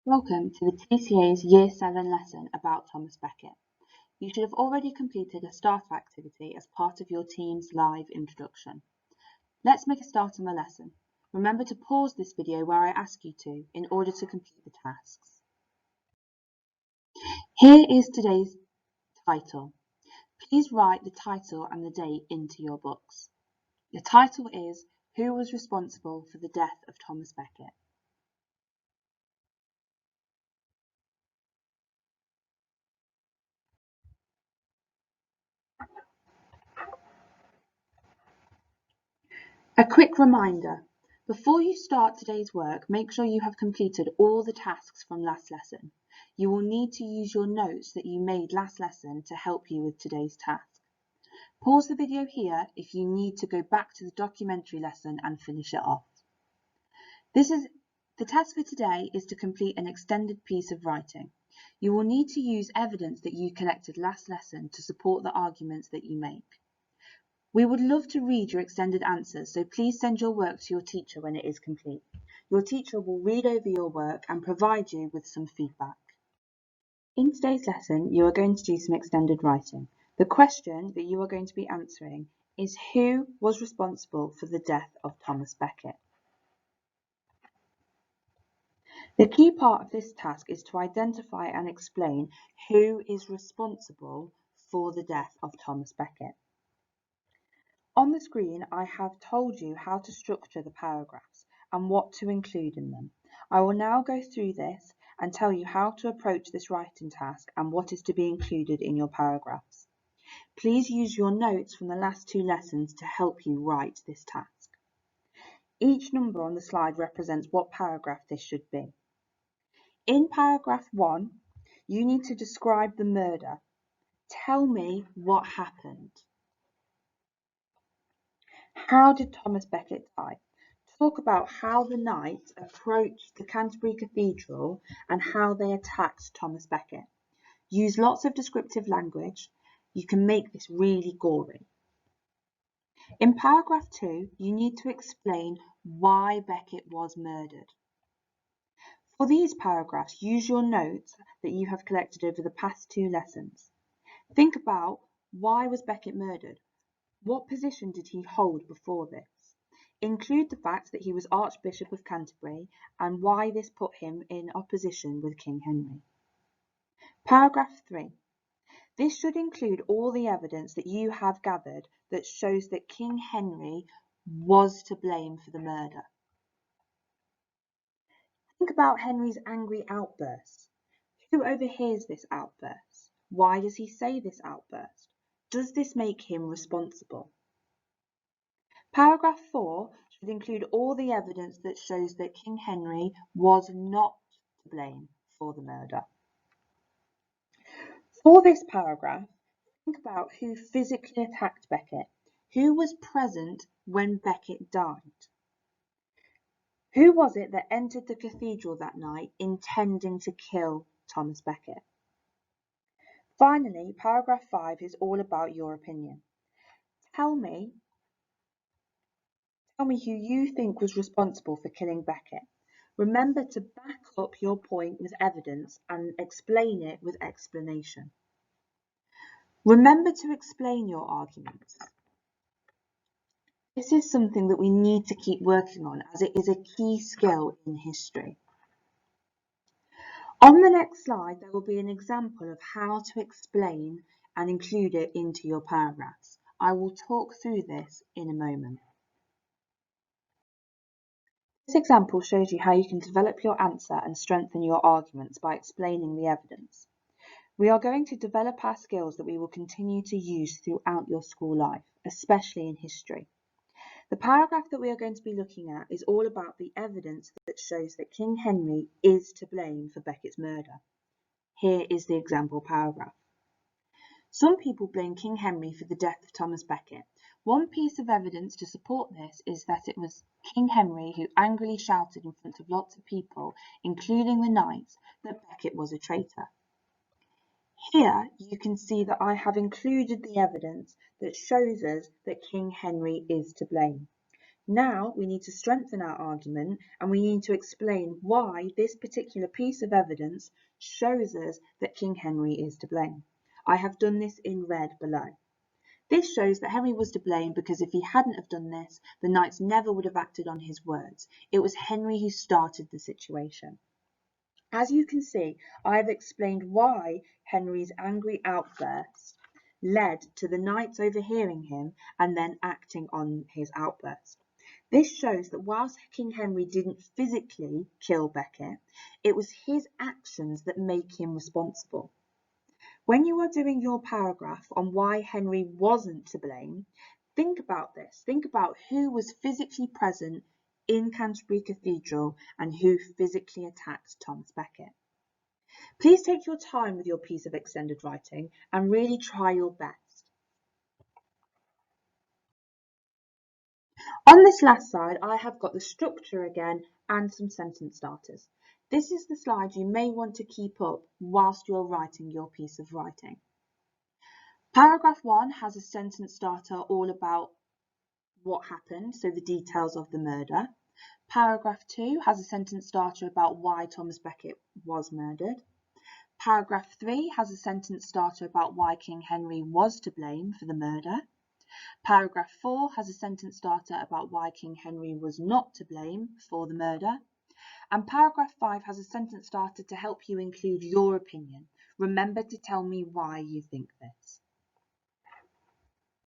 Welcome to the TCA's Year 7 lesson about Thomas Becket. You should have already completed a starter activity as part of your team's live introduction. Let's make a start on the lesson. Remember to pause this video where I ask you to in order to complete the tasks. Here is today's title. Please write the title and the date into your books. The title is Who was responsible for the death of Thomas Becket? A quick reminder, before you start today's work, make sure you have completed all the tasks from last lesson. You will need to use your notes that you made last lesson to help you with today's task. Pause the video here if you need to go back to the documentary lesson and finish it off. The task for today is to complete an extended piece of writing. You will need to use evidence that you collected last lesson to support the arguments that you make. We would love to read your extended answers, so please send your work to your teacher when it is complete. Your teacher will read over your work and provide you with some feedback. In today's lesson, you are going to do some extended writing. The question that you are going to be answering is who was responsible for the death of Thomas Becket? The key part of this task is to identify and explain who is responsible for the death of Thomas Becket. On the screen, I have told you how to structure the paragraphs and what to include in them. I will now go through this and tell you how to approach this writing task and what is to be included in your paragraphs. Please use your notes from the last two lessons to help you write this task. Each number on the slide represents what paragraph this should be. In paragraph 1, you need to describe the murder. Tell me what happened. How did Thomas Becket die? Talk about how the knights approached the Canterbury Cathedral and how they attacked Thomas Becket. Use lots of descriptive language. You can make this really gory. In paragraph 2, you need to explain why Becket was murdered. For these paragraphs, use your notes that you have collected over the past two lessons. Think about why was Becket murdered? What position did he hold before this? Include the fact that he was Archbishop of Canterbury and why this put him in opposition with King Henry. Paragraph 3. This should include all the evidence that you have gathered that shows that King Henry was to blame for the murder. Think about Henry's angry outburst. Who overhears this outburst? Why does he say this outburst? Does this make him responsible? Paragraph 4 should include all the evidence that shows that King Henry was not to blame for the murder. For this paragraph, think about who physically attacked Becket. Who was present when Becket died? Who was it that entered the cathedral that night intending to kill Thomas Becket? Finally, paragraph 5 is all about your opinion. Tell me who you think was responsible for killing Becket. Remember to back up your point with evidence and explain it with explanation. Remember to explain your arguments. This is something that we need to keep working on as it is a key skill in history. On the next slide, there will be an example of how to explain and include it into your paragraphs. I will talk through this in a moment. This example shows you how you can develop your answer and strengthen your arguments by explaining the evidence. We are going to develop our skills that we will continue to use throughout your school life, especially in history. The paragraph that we are going to be looking at is all about the evidence that shows that King Henry is to blame for Becket's murder. Here is the example paragraph. Some people blame King Henry for the death of Thomas Becket. One piece of evidence to support this is that it was King Henry who angrily shouted in front of lots of people, including the knights, that Becket was a traitor. Here you can see that I have included the evidence that shows us that King Henry is to blame. Now we need to strengthen our argument and we need to explain why this particular piece of evidence shows us that King Henry is to blame. I have done this in red below. This shows that Henry was to blame because if he hadn't have done this, the knights never would have acted on his words. It was Henry who started the situation. As you can see, I have explained why Henry's angry outburst led to the knights overhearing him and then acting on his outburst. This shows that whilst King Henry didn't physically kill Becket, it was his actions that make him responsible. When you are doing your paragraph on why Henry wasn't to blame, think about this. Think about who was physically present in Canterbury Cathedral and who physically attacked Thomas Becket. Please take your time with your piece of extended writing and really try your best. On this last slide, I have got the structure again and some sentence starters. This is the slide you may want to keep up whilst you're writing your piece of writing. Paragraph 1 has a sentence starter all about what happened, so the details of the murder. Paragraph 2 has a sentence starter about why Thomas Becket was murdered. Paragraph 3 has a sentence starter about why King Henry was to blame for the murder. Paragraph 4 has a sentence starter about why King Henry was not to blame for the murder. And paragraph 5 has a sentence starter to help you include your opinion. Remember to tell me why you think this.